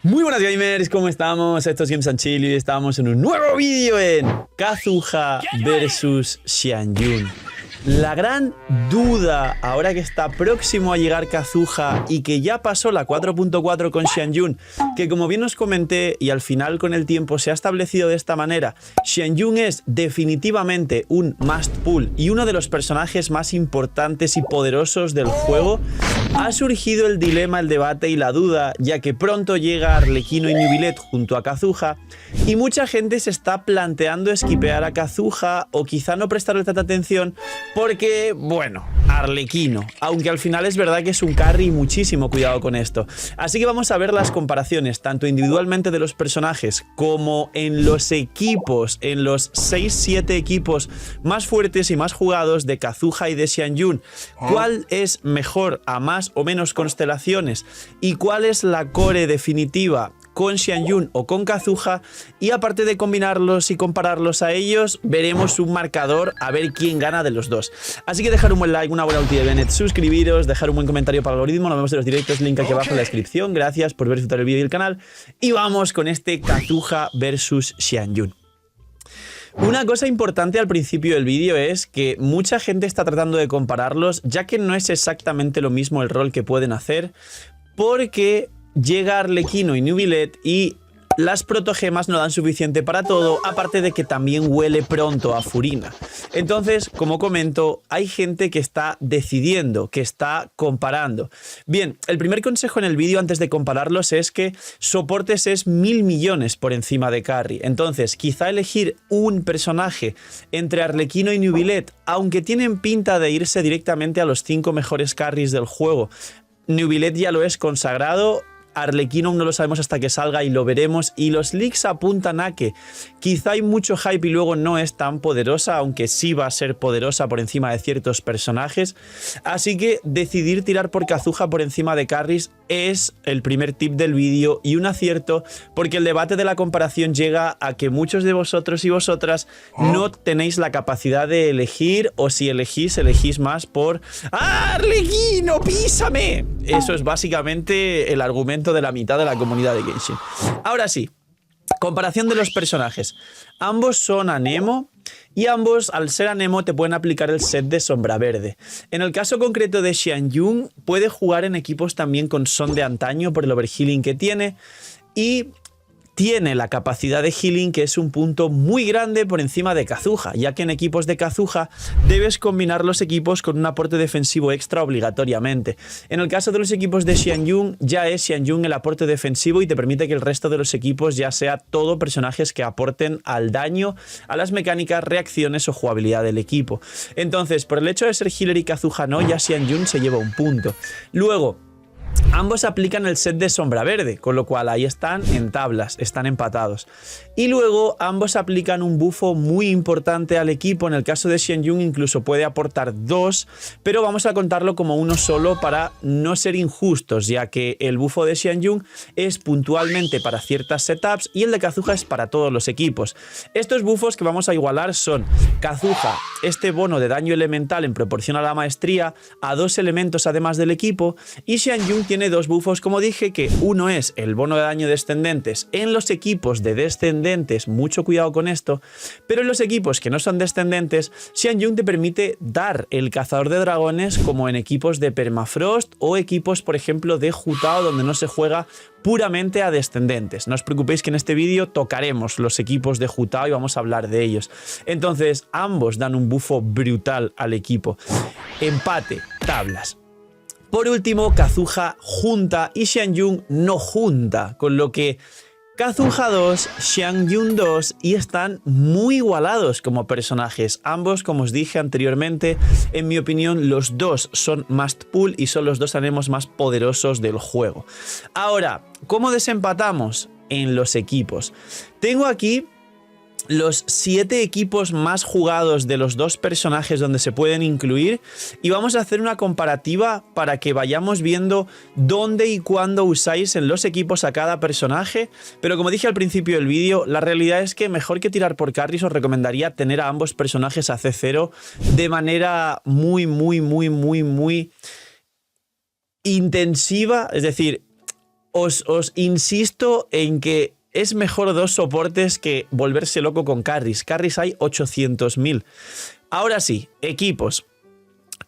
Muy buenas gamers, ¿cómo estamos? Esto es Games and Chill y estamos en un nuevo vídeo en Kazuha vs Xianyun. La gran duda, ahora que está próximo a llegar Kazuha y que ya pasó la 4.4 con Xianyun, que como bien os comenté y al final con el tiempo se ha establecido de esta manera, Xianyun es definitivamente un must pull y uno de los personajes más importantes y poderosos del juego. Ha surgido el dilema, el debate y la duda, ya que pronto llega Arlecchino y Neuvillette junto a Kazuha y mucha gente se está planteando esquipear a Kazuha o quizá no prestarle tanta atención porque, bueno, Arlecchino, aunque al final es verdad que es un carry y muchísimo cuidado con esto. Así que vamos a ver las comparaciones, tanto individualmente de los personajes como en los equipos, en los 6-7 equipos más fuertes y más jugados de Kazuha y de Xianyun. ¿Cuál es mejor a más o menos constelaciones? ¿Y cuál es la core definitiva con Xianyun o con Kazuha? Y aparte de combinarlos y compararlos a ellos, veremos un marcador a ver quién gana de los dos. Así que dejar un buen like, una buena ulti de Bennett, suscribiros, dejar un buen comentario para el algoritmo. Nos vemos en los directos, link aquí abajo en la descripción. Gracias por ver y disfrutar el vídeo y el canal. Y vamos con este Kazuha versus Xianyun. Una cosa importante al principio del vídeo es que mucha gente está tratando de compararlos, ya que no es exactamente lo mismo el rol que pueden hacer, porque llega Arlecchino y Neuvillette y las protogemas no dan suficiente para todo, aparte de que también huele pronto a Furina. Entonces, como comento, hay gente que está decidiendo, que está comparando. Bien, el primer consejo en el vídeo antes de compararlos es que soportes es 1000 millones por encima de carry. Entonces, quizá elegir un personaje entre Arlecchino y Neuvillette, aunque tienen pinta de irse directamente a los 5 mejores carries del juego. Neuvillette ya lo es consagrado. Arlecchino aún no lo sabemos hasta que salga y lo veremos, y los leaks apuntan a que quizá hay mucho hype y luego no es tan poderosa, aunque sí va a ser poderosa por encima de ciertos personajes. Así que decidir tirar por Kazuha por encima de carries es el primer tip del vídeo y un acierto, porque el debate de la comparación llega a que muchos de vosotros y vosotras no tenéis la capacidad de elegir, o si elegís más por ¡Ah, Arlecchino, písame! Eso es básicamente el argumento de la mitad de la comunidad de Genshin. Ahora sí, comparación de los personajes. Ambos son Anemo y ambos, al ser Anemo, te pueden aplicar el set de sombra verde. En el caso concreto de Xianyun, puede jugar en equipos también con Son de antaño por el overhealing que tiene y tiene la capacidad de healing, que es un punto muy grande por encima de Kazuha, ya que en equipos de Kazuha debes combinar los equipos con un aporte defensivo extra obligatoriamente. En el caso de los equipos de Xianyun, ya es Xianyun el aporte defensivo y te permite que el resto de los equipos ya sea todo personajes que aporten al daño, a las mecánicas, reacciones o jugabilidad del equipo. Entonces, por el hecho de ser healer y Kazuha no, ya Xianyun se lleva un punto. Luego, ambos aplican el set de sombra verde, con lo cual ahí están en tablas, están empatados. Y luego ambos aplican un bufo muy importante al equipo. En el caso de Xianyun incluso puede aportar 2, pero vamos a contarlo como uno solo para no ser injustos, ya que el bufo de Xianyun es puntualmente para ciertas setups y el de Kazuha es para todos los equipos. Estos bufos que vamos a igualar son Kazuha, este bono de daño elemental en proporción a la maestría, a 2 elementos además del equipo, y Xianyun tiene 2 bufos, como dije, que uno es el bono de daño descendentes en los equipos de descendentes, mucho cuidado con esto, pero en los equipos que no son descendentes, Xianyun te permite dar el cazador de dragones como en equipos de permafrost o equipos, por ejemplo, de Jutao, donde no se juega puramente a descendentes. No os preocupéis que en este vídeo tocaremos los equipos de Jutao y vamos a hablar de ellos. Entonces, ambos dan un bufo brutal al equipo. Empate, tablas. Por último, Kazuha junta y Xianyun no junta, con lo que Kazuha 2, Xianyun 2 y están muy igualados como personajes. Ambos, como os dije anteriormente, en mi opinión, los dos son must pull y son los dos anemos más poderosos del juego. Ahora, ¿cómo desempatamos? En los equipos. Tengo aquí los 7 equipos más jugados de los dos personajes donde se pueden incluir y vamos a hacer una comparativa para que vayamos viendo dónde y cuándo usáis en los equipos a cada personaje, pero como dije al principio del vídeo, la realidad es que mejor que tirar por carries os recomendaría tener a ambos personajes a C0 de manera muy intensiva, es decir, os insisto en que es mejor 2 soportes que volverse loco con carries. Carries hay 800.000. Ahora sí, equipos.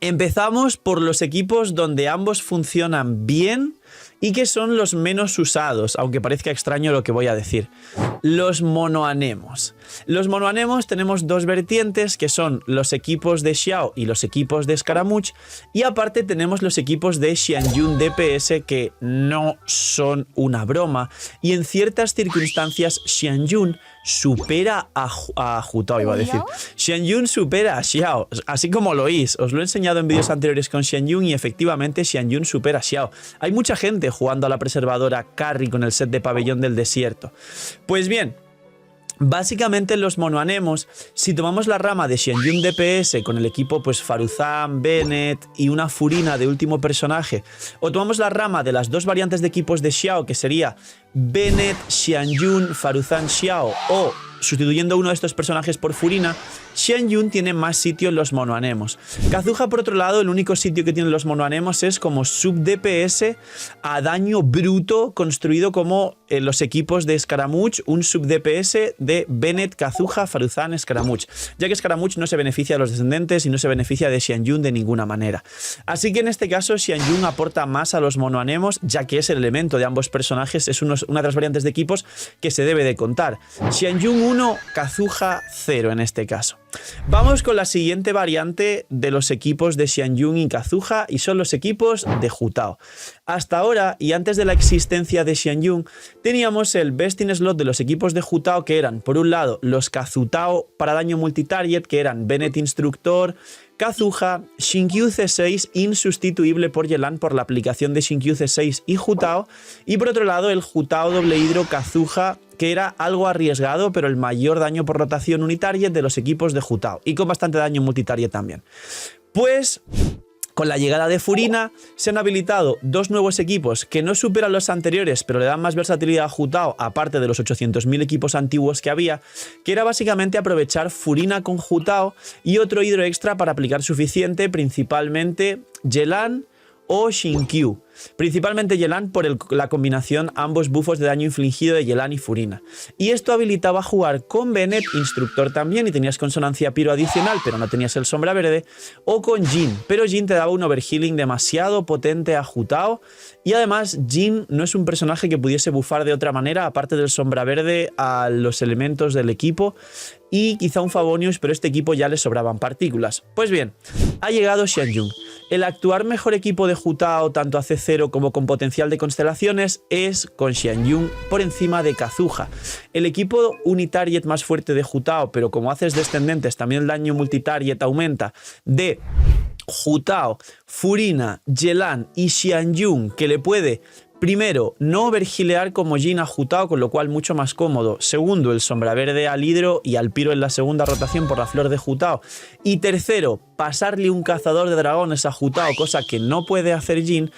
Empezamos por los equipos donde ambos funcionan bien y que son los menos usados, aunque parezca extraño lo que voy a decir. Los monoanemos. Los monoanemos tenemos 2 vertientes, que son los equipos de Xiao y los equipos de Scaramouche, y aparte tenemos los equipos de Xianyun DPS, que no son una broma, y en ciertas circunstancias Xianyun supera a Hu Tao, iba a decir. Xianyun supera a Xiao, así como lo oís. Os lo he enseñado en vídeos anteriores con Xianyun y efectivamente Xianyun supera a Xiao. Hay mucha gente jugando a la preservadora carry con el set de pabellón del desierto. Pues bien, básicamente los monoanemos, si tomamos la rama de Xianyun DPS con el equipo pues Faruzan, Bennett y una Furina de último personaje, o tomamos la rama de las 2 variantes de equipos de Xiao, que sería Bennett, Xianyun, Faruzan, Xiao, o sustituyendo uno de estos personajes por Furina, Xianyun tiene más sitio en los monoanemos. Kazuha, por otro lado, el único sitio que tienen los monoanemos es como sub DPS a daño bruto, construido como en los equipos de Scaramouche, un sub DPS de Bennett, Kazuha, Faruzan, Scaramouche, ya que Scaramouche no se beneficia de los descendentes y no se beneficia de Xianyun de ninguna manera. Así que en este caso Xianyun aporta más a los monoanemos, ya que es el elemento de ambos personajes, es una de las variantes de equipos que se debe de contar. Xianyun 1, Kazuha 0 en este caso. Vamos con la siguiente variante de los equipos de Xianyun y Kazuha, y son los equipos de Hu Tao. Hasta ahora, y antes de la existencia de Xianyun, teníamos el best in slot de los equipos de Hu Tao, que eran, por un lado, los Kazutao para daño multitarget, que eran Bennett Instructor, Kazuha, Xinkyu C6 insustituible por Yelan por la aplicación de Xinkyu C6 y Hu Tao, y por otro lado el Hu Tao doble hidro Kazuha, que era algo arriesgado, pero el mayor daño por rotación unitarget de los equipos de Hu Tao, y con bastante daño multitarget también. Pues con la llegada de Furina se han habilitado 2 nuevos equipos que no superan los anteriores, pero le dan más versatilidad a Hu Tao, aparte de los 800.000 equipos antiguos que había, que era básicamente aprovechar Furina con Hu Tao y otro hidro extra para aplicar suficiente, principalmente Yelan o Xinkyu. Principalmente Yelan por la combinación ambos bufos de daño infligido de Yelan y Furina. Y esto habilitaba jugar con Bennett, Instructor también, y tenías consonancia Pyro adicional, pero no tenías el sombra verde, o con Jin, pero Jin te daba un overhealing demasiado potente a Hu Tao, y además Jin no es un personaje que pudiese bufar de otra manera, aparte del sombra verde, a los elementos del equipo, y quizá un Favonius, pero este equipo ya le sobraban partículas. Pues bien, ha llegado Xianyun. El actuar mejor equipo de Hu Tao, tanto a C0 como con potencial de constelaciones, es con Xianyun por encima de Kazuha. El equipo unitarget más fuerte de Hu Tao, pero como haces descendentes también el daño multitarget aumenta, de Hu Tao, Furina, Yelan y Xianyun, que le puede... Primero, no overhealear como Jin a Hu Tao, con lo cual mucho más cómodo. Segundo, el sombra verde al hidro y al Pyro en la segunda rotación por la flor de Hu Tao. Y tercero, pasarle un cazador de dragones a Hu Tao, cosa que no puede hacer Jin.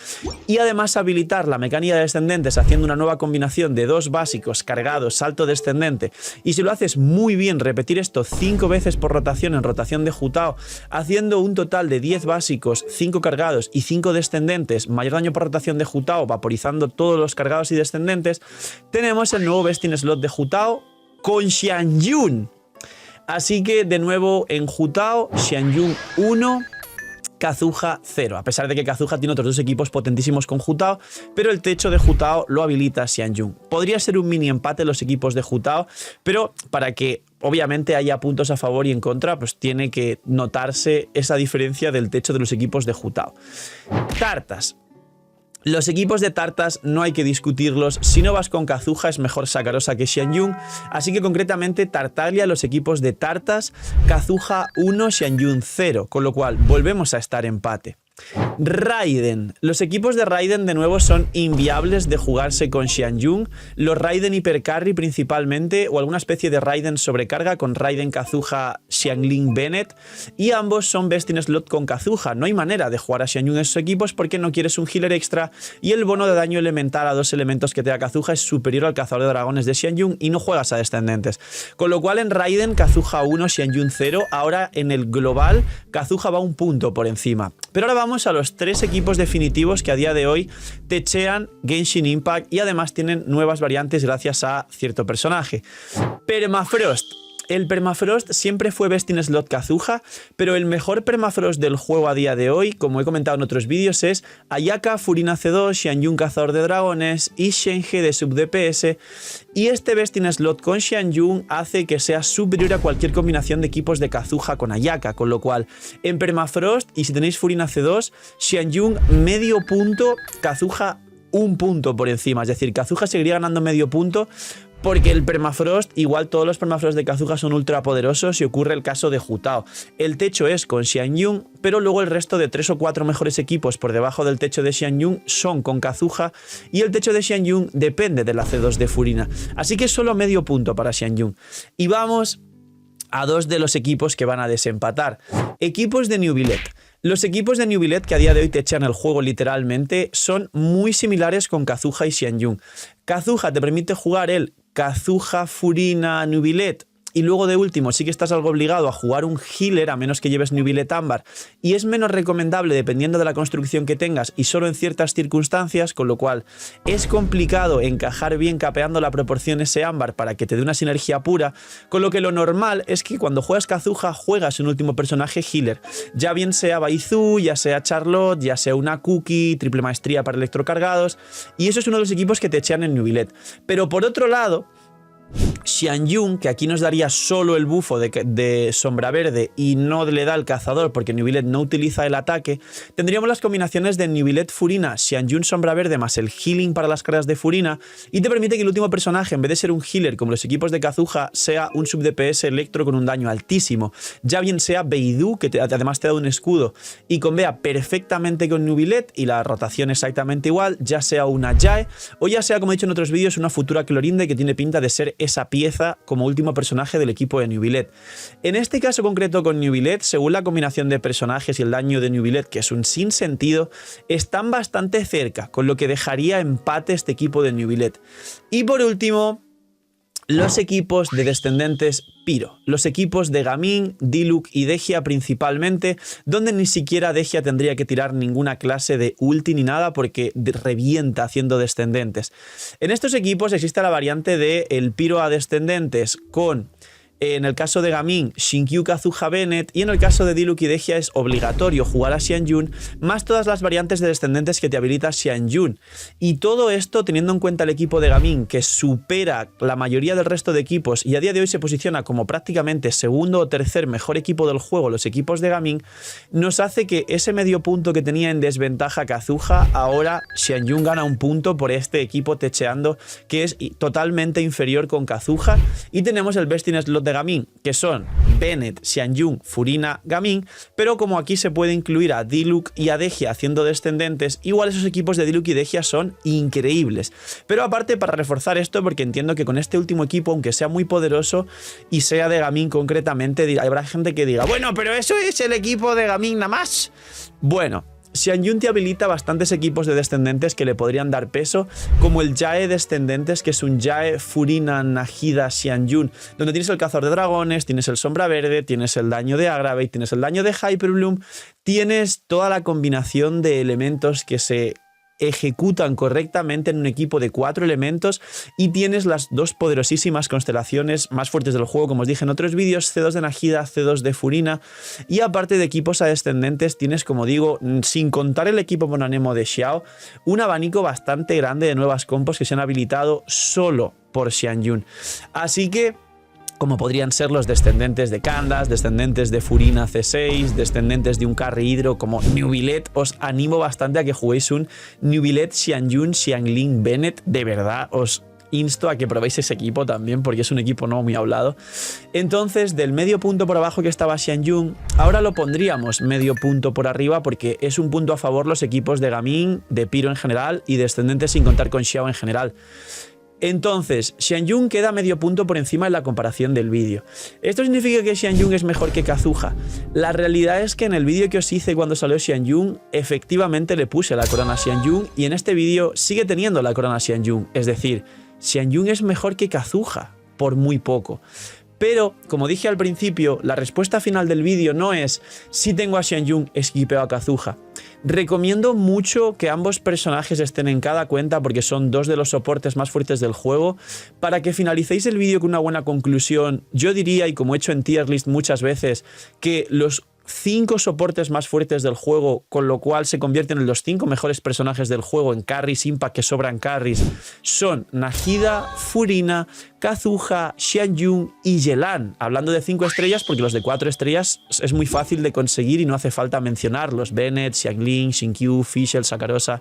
Y además habilitar la mecánica de descendentes haciendo una nueva combinación de 2 básicos cargados, salto descendente. Y si lo haces muy bien, repetir esto 5 veces por rotación en rotación de Hu Tao, haciendo un total de 10 básicos, 5 cargados y 5 descendentes, mayor daño por rotación de Hu Tao, vaporizando todos los cargados y descendentes, tenemos el nuevo best in slot de Hu Tao con Xianyun. Así que de nuevo en Hu Tao, Xianyun 1, Kazuha 0, a pesar de que Kazuha tiene otros 2 equipos potentísimos con Hu Tao, pero el techo de Hu Tao lo habilita Xianyun. Podría ser un mini empate los equipos de Hu Tao, pero para que obviamente haya puntos a favor y en contra, pues tiene que notarse esa diferencia del techo de los equipos de Hu Tao. Tartas. Los equipos de Tartas no hay que discutirlos, si no vas con Kazuha es mejor Sakarosa que Xianyun, así que concretamente Tartaglia, los equipos de Tartas, Kazuha 1, Xianyun 0, con lo cual volvemos a estar empate. Raiden. Los equipos de Raiden de nuevo son inviables de jugarse con Xianyun, los Raiden Hypercarry principalmente, o alguna especie de Raiden sobrecarga con Raiden Kazuha Xiangling Bennett, y ambos son best in slot con Kazuha. No hay manera de jugar a Xianyun en esos equipos porque no quieres un healer extra y el bono de daño elemental a 2 elementos que te da Kazuha es superior al cazador de dragones de Xianyun y no juegas a descendentes. Con lo cual en Raiden Kazuha 1, Xianyun 0, ahora en el global Kazuha va un punto por encima. Pero ahora vamos a los 3 equipos definitivos que a día de hoy techean Genshin Impact y además tienen nuevas variantes gracias a cierto personaje. Permafrost. El Permafrost siempre fue Best in Slot Kazuha, pero el mejor Permafrost del juego a día de hoy, como he comentado en otros vídeos, es Ayaka, Furina C2, Xianyun Cazador de Dragones y Shenhe de Sub DPS. Y este Best in Slot con Xianyun hace que sea superior a cualquier combinación de equipos de Kazuha con Ayaka, con lo cual en Permafrost, y si tenéis Furina C2, Xianyun medio punto, Kazuha 1 punto por encima, es decir, Kazuha seguiría ganando medio punto. Porque el Permafrost, igual todos los Permafrost de Kazuha son ultra poderosos y ocurre el caso de Hu-Tao. El techo es con Xianyun, pero luego el resto de 3 o 4 mejores equipos por debajo del techo de Xianyun son con Kazuha y el techo de Xianyun depende de la C2 de Furina. Así que solo medio punto para Xianyun. Y vamos a 2 de los equipos que van a desempatar. Equipos de Neuvillette. Los equipos de Neuvillette que a día de hoy te echan el juego literalmente son muy similares con Kazuha y Xianyun. Kazuha te permite jugar el Kazuha, Furina, Neuvillette. Y luego de último sí que estás algo obligado a jugar un healer a menos que lleves Neuvillette ámbar y es menos recomendable dependiendo de la construcción que tengas y solo en ciertas circunstancias, con lo cual es complicado encajar bien capeando la proporción ese ámbar para que te dé una sinergia pura, con lo que lo normal es que cuando juegas Kazuha juegas un último personaje healer, ya bien sea Baizu, ya sea Charlotte, ya sea una Cookie, triple maestría para electrocargados, y eso es uno de los equipos que te echan en Neuvillette. Pero por otro lado, Xianyun, que aquí nos daría solo el bufo de sombra verde y no le da el cazador porque Neuvillette no utiliza el ataque, tendríamos las combinaciones de Neuvillette Furina, Xianyun sombra verde más el healing para las cargas de Furina y te permite que el último personaje, en vez de ser un healer como los equipos de Kazuha, sea un sub DPS electro con un daño altísimo, ya bien sea Beidou, que además te da un escudo y convea perfectamente con Neuvillette y la rotación exactamente igual, ya sea una Jae o ya sea, como he dicho en otros vídeos, una futura Clorinde que tiene pinta de ser esa pieza como último personaje del equipo de Neuvillette. En este caso concreto con Neuvillette, según la combinación de personajes y el daño de Neuvillette, que es un sinsentido, están bastante cerca, con lo que dejaría empate este equipo de Neuvillette. Y por último, los equipos de descendentes Pyro, los equipos de Gaming, Diluc y Dehya principalmente, donde ni siquiera Dehya tendría que tirar ninguna clase de ulti ni nada porque revienta haciendo descendentes. En estos equipos existe la variante de el Pyro a descendentes con, en el caso de Gaming, Shinkyu, Kazuha, Bennett, y en el caso de Diluc y Dehya es obligatorio jugar a Xianyun, más todas las variantes de descendentes que te habilita Xianyun. Y todo esto teniendo en cuenta el equipo de Gaming, que supera la mayoría del resto de equipos y a día de hoy se posiciona como prácticamente segundo o tercer mejor equipo del juego, los equipos de Gaming, nos hace que ese medio punto que tenía en desventaja Kazuha, ahora Xianyun gana un punto por este equipo techeando, que es totalmente inferior con Kazuha, y tenemos el Best in Slot de Gaming, que son Bennett, Xianyun, Furina, Gaming, pero como aquí se puede incluir a Diluc y a Dehya haciendo descendentes, igual esos equipos de Diluc y Dehya son increíbles. Pero aparte, para reforzar esto, porque entiendo que con este último equipo, aunque sea muy poderoso y sea de Gaming concretamente, habrá gente que diga, bueno, pero eso es el equipo de Gaming nada más. Bueno, Xianyun te habilita bastantes equipos de descendentes que le podrían dar peso, como el Jae descendentes, que es un Jae, Furina, Nahida, Xianyun, donde tienes el cazador de dragones, tienes el sombra verde, tienes el daño de Aggravate, tienes el daño de Hyperbloom, tienes toda la combinación de elementos que se ejecutan correctamente en un equipo de 4 elementos y tienes las 2 poderosísimas constelaciones más fuertes del juego, como os dije en otros vídeos, C2 de Nahida, C2 de Furina, y aparte de equipos a descendentes tienes, como digo, sin contar el equipo Monanemo de Xiao, un abanico bastante grande de nuevas compos que se han habilitado solo por Xianyun. Así que, como podrían ser los descendentes de Candace, descendentes de Furina C6, descendentes de un carry hidro como Neuvillette, os animo bastante a que juguéis un Neuvillette, Xianyun, Xiangling, Bennett, de verdad os insto a que probéis ese equipo también porque es un equipo no muy hablado. Entonces, del medio punto por abajo que estaba Xianyun, ahora lo pondríamos medio punto por arriba porque es un punto a favor los equipos de Gaming, de Pyro en general y descendentes sin contar con Xiao en general. Entonces, Xianyun queda medio punto por encima en la comparación del vídeo. ¿Esto significa que Xianyun es mejor que Kazuha? La realidad es que en el vídeo que os hice cuando salió Xianyun, efectivamente le puse la corona a Xianyun y en este vídeo sigue teniendo la corona a Xianyun. Es decir, Xianyun es mejor que Kazuha, por muy poco. Pero, como dije al principio, la respuesta final del vídeo no es si tengo a Xianyun, esquipeo a Kazuha. Recomiendo mucho que ambos personajes estén en cada cuenta porque son dos de los soportes más fuertes del juego. Para que finalicéis el vídeo con una buena conclusión, yo diría, y como he hecho en tier list muchas veces, que los 5 soportes más fuertes del juego, con lo cual se convierten en los 5 mejores personajes del juego en carries, impact, que sobran carries, son Nahida, Furina, Kazuha, Xianyun y Yelan. Hablando de 5 estrellas, porque los de 4 estrellas es muy fácil de conseguir y no hace falta mencionarlos: Bennett, Xiangling, Xingqiu, Fischl, Sakarosa.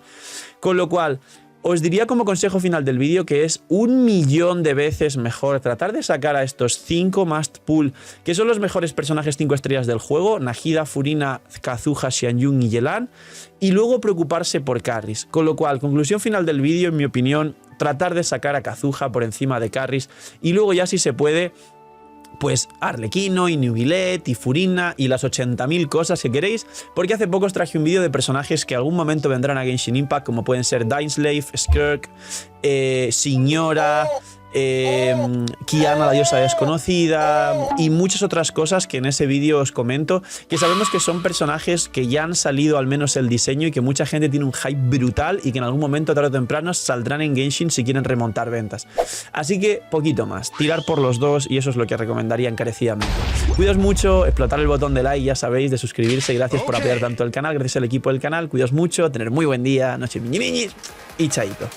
Con lo cual, os diría como consejo final del vídeo que es 1.000.000 de veces mejor tratar de sacar a estos 5 must pull, que son los mejores personajes 5 estrellas del juego: Nahida, Furina, Kazuha, Xianyun y Yelan, y luego preocuparse por carries. Con lo cual, conclusión final del vídeo, en mi opinión, tratar de sacar a Kazuha por encima de carries, y luego ya si se puede, pues Arlequino y Neuvillette y Furina y las 80.000 cosas que queréis, porque hace poco os traje un vídeo de personajes que algún momento vendrán a Genshin Impact, como pueden ser Dainsleif, Skirk, Señora, Kiana, la diosa desconocida, y muchas otras cosas que en ese vídeo os comento, que sabemos que son personajes que ya han salido al menos el diseño y que mucha gente tiene un hype brutal y que en algún momento, tarde o temprano, saldrán en Genshin si quieren remontar ventas. Así que poquito más, tirar por los dos, y eso es lo que recomendaría encarecidamente. Cuidaos mucho, explotar el botón de like, ya sabéis, de suscribirse. Gracias por apoyar tanto el canal, gracias al equipo del canal. Cuidaos mucho, tener muy buen día, noche miñi miñis y chaito.